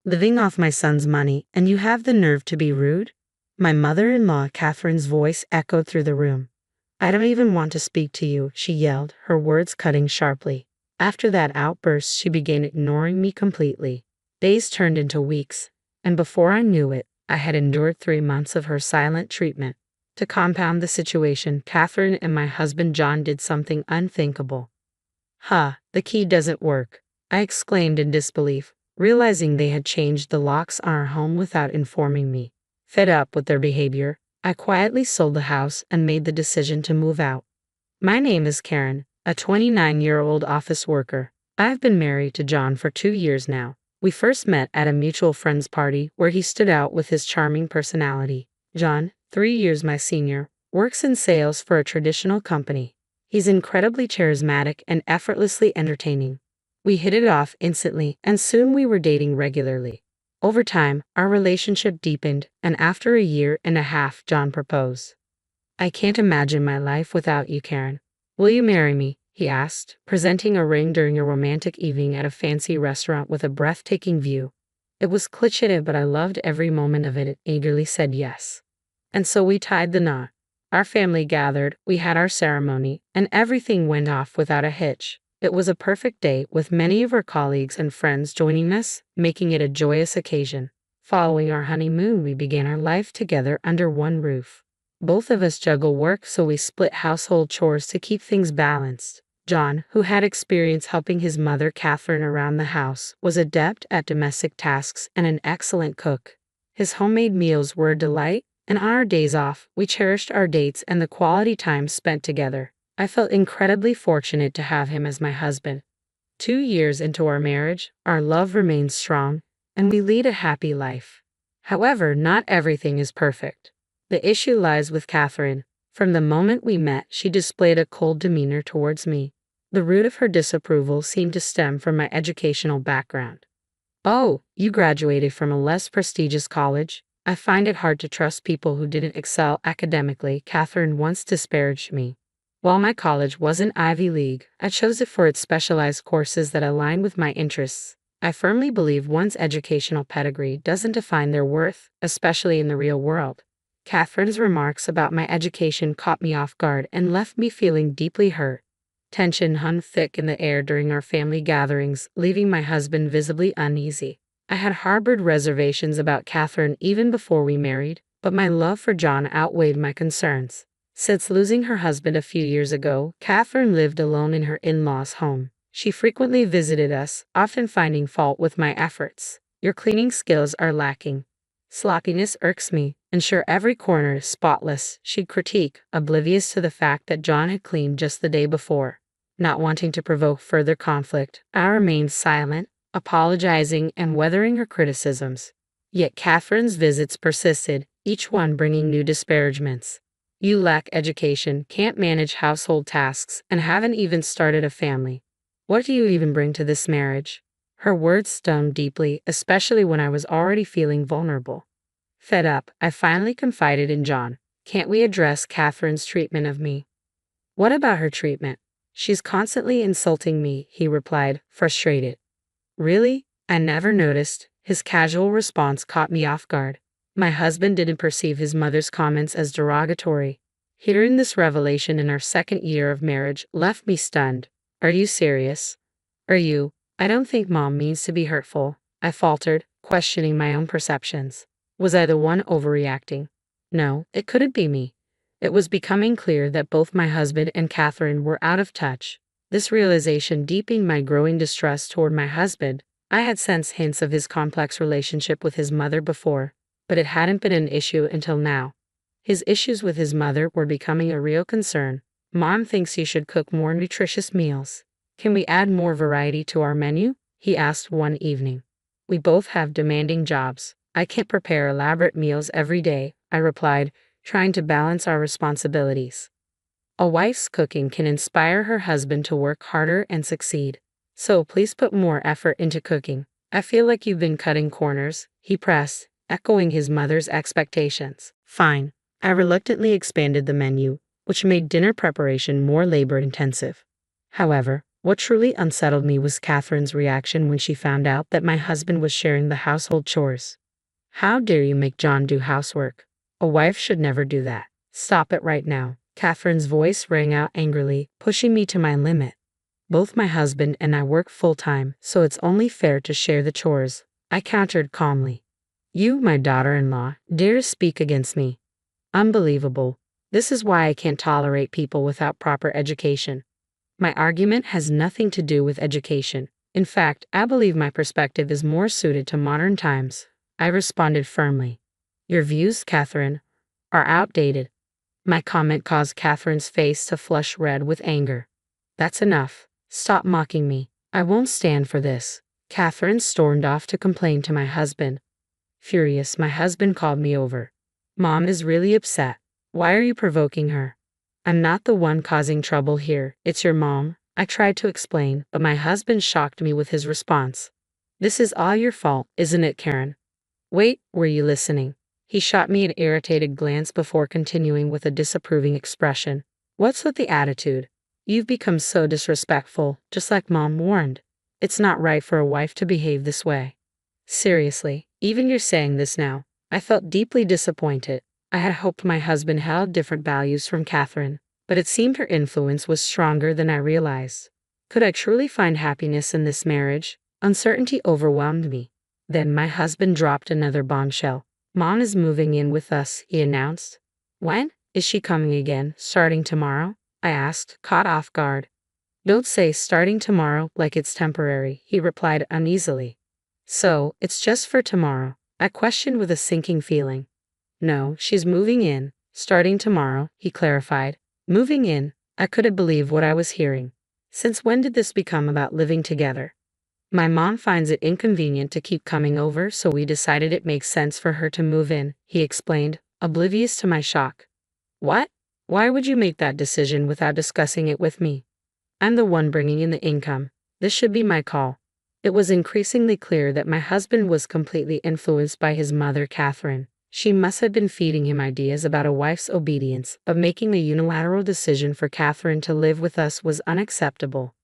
Living off my son's money, and you have the nerve to be rude? My mother-in-law, Catherine's voice echoed through the room. I don't even want to speak to you, she yelled, her words cutting sharply. After that outburst, she began ignoring me completely. Days turned into weeks, and before I knew it, I had endured 3 months of her silent treatment. To compound the situation, Catherine and my husband John did something unthinkable. The key doesn't work, I exclaimed in disbelief, realizing they had changed the locks on our home without informing me. Fed up with their behavior, I quietly sold the house and made the decision to move out. My name is Karen, a 29-year-old office worker. I've been married to John for 2 years now. We first met at a mutual friend's party where he stood out with his charming personality. John, 3 years my senior, works in sales for a traditional company. He's incredibly charismatic and effortlessly entertaining. We hit it off instantly, and soon we were dating regularly. Over time, our relationship deepened, and after 1.5 years, John proposed. I can't imagine my life without you, Karen. Will you marry me? He asked, presenting a ring during a romantic evening at a fancy restaurant with a breathtaking view. It was cliché, but I loved every moment of it and eagerly said yes. And so we tied the knot. Our family gathered, we had our ceremony, and everything went off without a hitch. It was a perfect day, with many of our colleagues and friends joining us, making it a joyous occasion. Following our honeymoon, we began our life together under one roof. Both of us juggle work, so we split household chores to keep things balanced. John, who had experience helping his mother Catherine around the house, was adept at domestic tasks and an excellent cook. His homemade meals were a delight, and on our days off, we cherished our dates and the quality time spent together. I felt incredibly fortunate to have him as my husband. 2 years into our marriage, our love remains strong, and we lead a happy life. However, not everything is perfect. The issue lies with Catherine. From the moment we met, she displayed a cold demeanor towards me. The root of her disapproval seemed to stem from my educational background. Oh, you graduated from a less prestigious college? I find it hard to trust people who didn't excel academically, Catherine once disparaged me. While my college wasn't Ivy League, I chose it for its specialized courses that aligned with my interests. I firmly believe one's educational pedigree doesn't define their worth, especially in the real world. Catherine's remarks about my education caught me off guard and left me feeling deeply hurt. Tension hung thick in the air during our family gatherings, leaving my husband visibly uneasy. I had harbored reservations about Catherine even before we married, but my love for John outweighed my concerns. Since losing her husband a few years ago, Catherine lived alone in her in-laws' home. She frequently visited us, often finding fault with my efforts. Your cleaning skills are lacking. Sloppiness irks me. Ensure every corner is spotless, she'd critique, oblivious to the fact that John had cleaned just the day before. Not wanting to provoke further conflict, I remained silent, apologizing and weathering her criticisms. Yet Catherine's visits persisted, each one bringing new disparagements. You lack education, can't manage household tasks, and haven't even started a family. What do you even bring to this marriage? Her words stung deeply, especially when I was already feeling vulnerable. Fed up, I finally confided in John. Can't we address Catherine's treatment of me? What about her treatment? She's constantly insulting me, he replied, frustrated. Really? I never noticed. His casual response caught me off guard. My husband didn't perceive his mother's comments as derogatory. Hearing this revelation in our 2nd year of marriage left me stunned. Are you serious? I don't think Mom means to be hurtful, I faltered, questioning my own perceptions. Was I the one overreacting? No, it couldn't be me. It was becoming clear that both my husband and Catherine were out of touch. This realization deepened my growing distrust toward my husband. I had sensed hints of his complex relationship with his mother before, but it hadn't been an issue until now. His issues with his mother were becoming a real concern. Mom thinks you should cook more nutritious meals. Can we add more variety to our menu? He asked one evening. We both have demanding jobs. I can't prepare elaborate meals every day, I replied, trying to balance our responsibilities. A wife's cooking can inspire her husband to work harder and succeed. So please put more effort into cooking. I feel like you've been cutting corners, he pressed, echoing his mother's expectations. Fine. I reluctantly expanded the menu, which made dinner preparation more labor-intensive. However, What truly unsettled me was Catherine's reaction when she found out that my husband was sharing the household chores. How dare you make John do housework? A wife should never do that. Stop it right now. Catherine's voice rang out angrily, pushing me to my limit. Both my husband and I work full-time, so it's only fair to share the chores, I countered calmly. You, my daughter-in-law, dare to speak against me. Unbelievable. This is why I can't tolerate people without proper education. My argument has nothing to do with education. In fact, I believe my perspective is more suited to modern times. I responded firmly. Your views, Catherine, are outdated. My comment caused Catherine's face to flush red with anger. That's enough. Stop mocking me. I won't stand for this. Catherine stormed off to complain to my husband. Furious, my husband called me over. Mom is really upset. Why are you provoking her? I'm not the one causing trouble here, it's your mom. I tried to explain, but my husband shocked me with his response. This is all your fault, isn't it, Karen? Wait, were you listening? He shot me an irritated glance before continuing with a disapproving expression. What's with the attitude? You've become so disrespectful, just like Mom warned. It's not right for a wife to behave this way. Seriously, even you're saying this now. I felt deeply disappointed. I had hoped my husband held different values from Catherine, but it seemed her influence was stronger than I realized. Could I truly find happiness in this marriage? Uncertainty overwhelmed me. Then my husband dropped another bombshell. Mom is moving in with us, he announced. When? Is she coming again, starting tomorrow? I asked, caught off guard. Don't say starting tomorrow like it's temporary, he replied uneasily. So, it's just for tomorrow? I questioned with a sinking feeling. No, she's moving in, starting tomorrow, he clarified. Moving in? I couldn't believe what I was hearing. Since when did this become about living together? My mom finds it inconvenient to keep coming over, so we decided it makes sense for her to move in, he explained, oblivious to my shock. What? Why would you make that decision without discussing it with me? I'm the one bringing in the income. This should be my call. It was increasingly clear that my husband was completely influenced by his mother, Catherine. She must have been feeding him ideas about a wife's obedience, but making the unilateral decision for Catherine to live with us was unacceptable.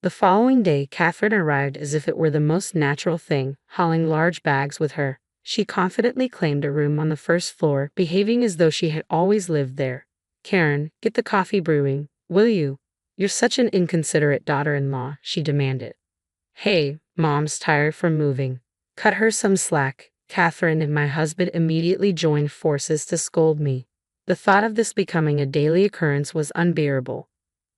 The following day, Catherine arrived as if it were the most natural thing, hauling large bags with her. She confidently claimed a room on the first floor, behaving as though she had always lived there. Karen, get the coffee brewing, will you? You're such an inconsiderate daughter-in-law, she demanded. Hey, Mom's tired from moving. Cut her some slack. Catherine and my husband immediately joined forces to scold me. The thought of this becoming a daily occurrence was unbearable.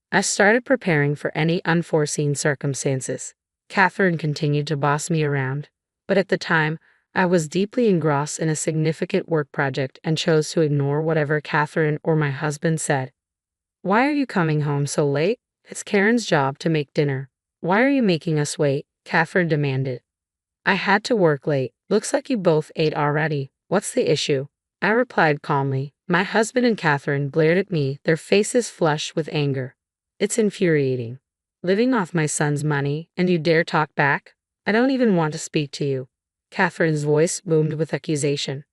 I started preparing for any unforeseen circumstances. Catherine continued to boss me around, but at the time, I was deeply engrossed in a significant work project and chose to ignore whatever Catherine or my husband said. Why are you coming home so late? It's Karen's job to make dinner. Why are you making us wait? Catherine demanded. I had to work late. Looks like you both ate already. What's the issue? I replied calmly. My husband and Catherine glared at me, their faces flushed with anger. It's infuriating. Living off my son's money, and you dare talk back? I don't even want to speak to you. Catherine's voice boomed with accusation.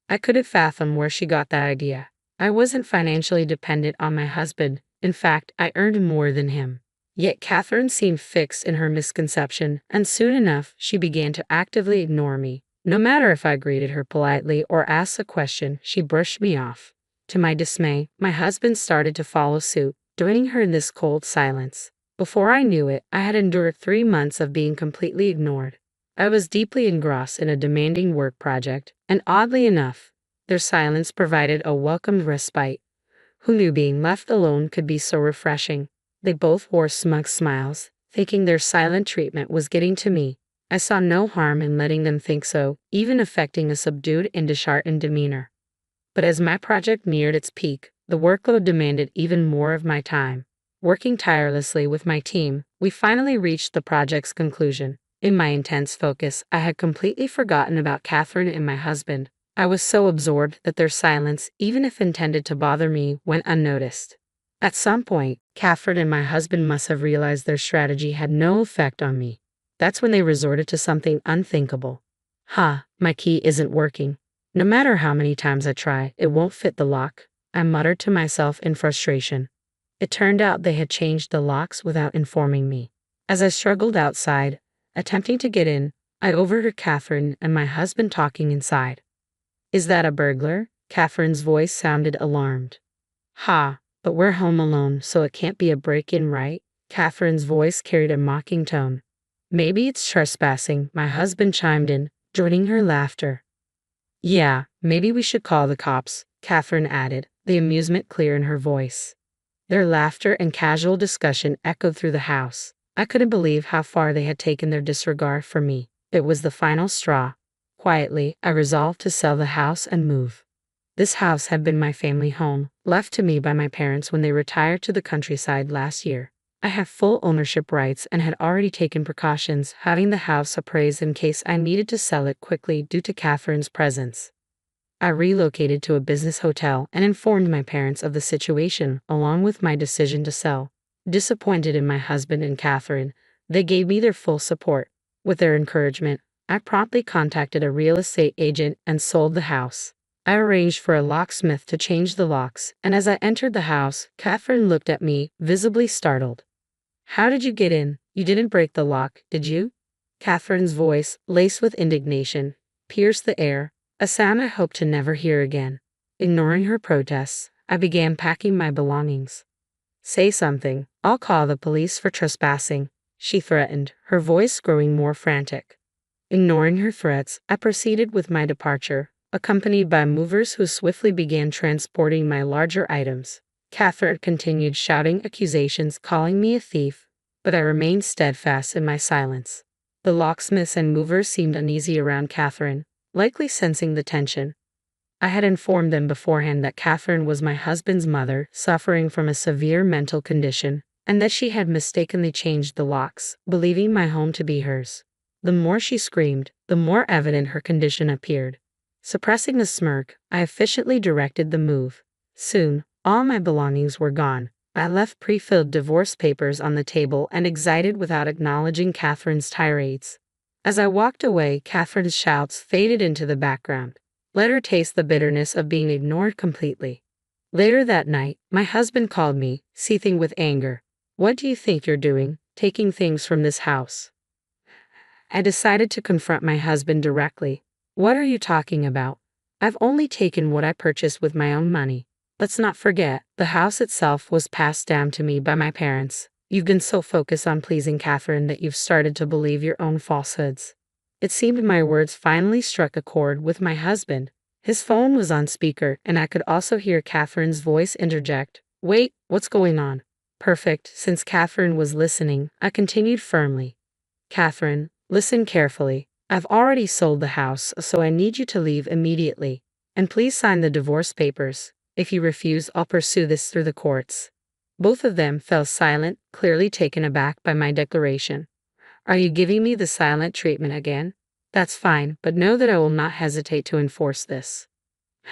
I couldn't fathom where she got that idea. I wasn't financially dependent on my husband. In fact, I earned more than him. Yet Catherine seemed fixed in her misconception, and soon enough, she began to actively ignore me. No matter if I greeted her politely or asked a question, she brushed me off. To my dismay, my husband started to follow suit, joining her in this cold silence. Before I knew it, I had endured 3 months of being completely ignored. I was deeply engrossed in a demanding work project, and oddly enough, their silence provided a welcome respite. Who knew being left alone could be so refreshing? They both wore smug smiles, thinking their silent treatment was getting to me. I saw no harm in letting them think so, even affecting a subdued and disheartened demeanor. But as my project neared its peak, the workload demanded even more of my time. Working tirelessly with my team, we finally reached the project's conclusion. In my intense focus, I had completely forgotten about Catherine and my husband. I was so absorbed that their silence, even if intended to bother me, went unnoticed. At some point, Catherine and my husband must have realized their strategy had no effect on me. That's when they resorted to something unthinkable. My key isn't working. No matter how many times I try, it won't fit the lock, I muttered to myself in frustration. It turned out they had changed the locks without informing me. As I struggled outside, attempting to get in, I overheard Catherine and my husband talking inside. Is that a burglar? Catherine's voice sounded alarmed. Ha, but we're home alone, so it can't be a break-in, right? Catherine's voice carried a mocking tone. Maybe it's trespassing, my husband chimed in, joining her laughter. Yeah, maybe we should call the cops, Catherine added, the amusement clear in her voice. Their laughter and casual discussion echoed through the house. I couldn't believe how far they had taken their disregard for me. It was the final straw. Quietly, I resolved to sell the house and move. This house had been my family home, left to me by my parents when they retired to the countryside last year. I have full ownership rights and had already taken precautions, having the house appraised in case I needed to sell it quickly due to Catherine's presence. I relocated to a business hotel and informed my parents of the situation, along with my decision to sell. Disappointed in my husband and Catherine, they gave me their full support. With their encouragement, I promptly contacted a real estate agent and sold the house. I arranged for a locksmith to change the locks, and as I entered the house, Catherine looked at me, visibly startled. How did you get in? You didn't break the lock, did you? Catherine's voice, laced with indignation, pierced the air, a sound I hoped to never hear again. Ignoring her protests, I began packing my belongings. Say something, I'll call the police for trespassing, she threatened, her voice growing more frantic. Ignoring her threats, I proceeded with my departure, accompanied by movers who swiftly began transporting my larger items. Catherine continued shouting accusations, calling me a thief, but I remained steadfast in my silence. The locksmiths and movers seemed uneasy around Catherine, likely sensing the tension. I had informed them beforehand that Catherine was my husband's mother, suffering from a severe mental condition, and that she had mistakenly changed the locks, believing my home to be hers. The more she screamed, the more evident her condition appeared. Suppressing a smirk, I efficiently directed the move. Soon, all my belongings were gone. I left pre-filled divorce papers on the table and exited without acknowledging Catherine's tirades. As I walked away, Catherine's shouts faded into the background. Let her taste the bitterness of being ignored completely. Later that night, my husband called me, seething with anger. What do you think you're doing, taking things from this house? I decided to confront my husband directly. What are you talking about? I've only taken what I purchased with my own money. Let's not forget, the house itself was passed down to me by my parents. You've been so focused on pleasing Catherine that you've started to believe your own falsehoods. It seemed my words finally struck a chord with my husband. His phone was on speaker, and I could also hear Catherine's voice interject. Wait, what's going on? Perfect. Since Catherine was listening, I continued firmly. Catherine, listen carefully. I've already sold the house, so I need you to leave immediately. And please sign the divorce papers. If you refuse, I'll pursue this through the courts. Both of them fell silent, clearly taken aback by my declaration. Are you giving me the silent treatment again? That's fine, but know that I will not hesitate to enforce this.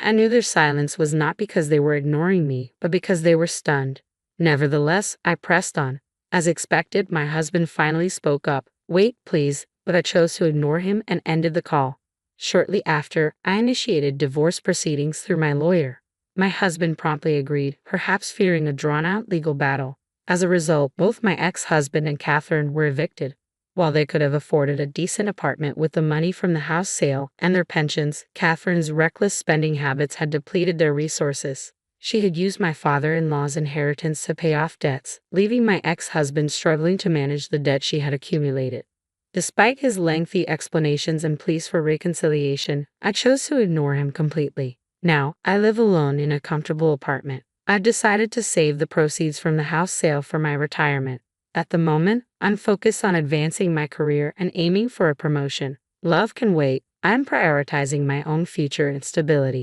I knew their silence was not because they were ignoring me, but because they were stunned. Nevertheless, I pressed on. As expected, my husband finally spoke up. Wait, please, but I chose to ignore him and ended the call. Shortly after, I initiated divorce proceedings through my lawyer. My husband promptly agreed, perhaps fearing a drawn-out legal battle. As a result, both my ex-husband and Catherine were evicted. While they could have afforded a decent apartment with the money from the house sale and their pensions, Catherine's reckless spending habits had depleted their resources. She had used my father-in-law's inheritance to pay off debts, leaving my ex-husband struggling to manage the debt she had accumulated. Despite his lengthy explanations and pleas for reconciliation, I chose to ignore him completely. Now, I live alone in a comfortable apartment. I've decided to save the proceeds from the house sale for my retirement. At the moment, I'm focused on advancing my career and aiming for a promotion. Love can wait. I'm prioritizing my own future and stability.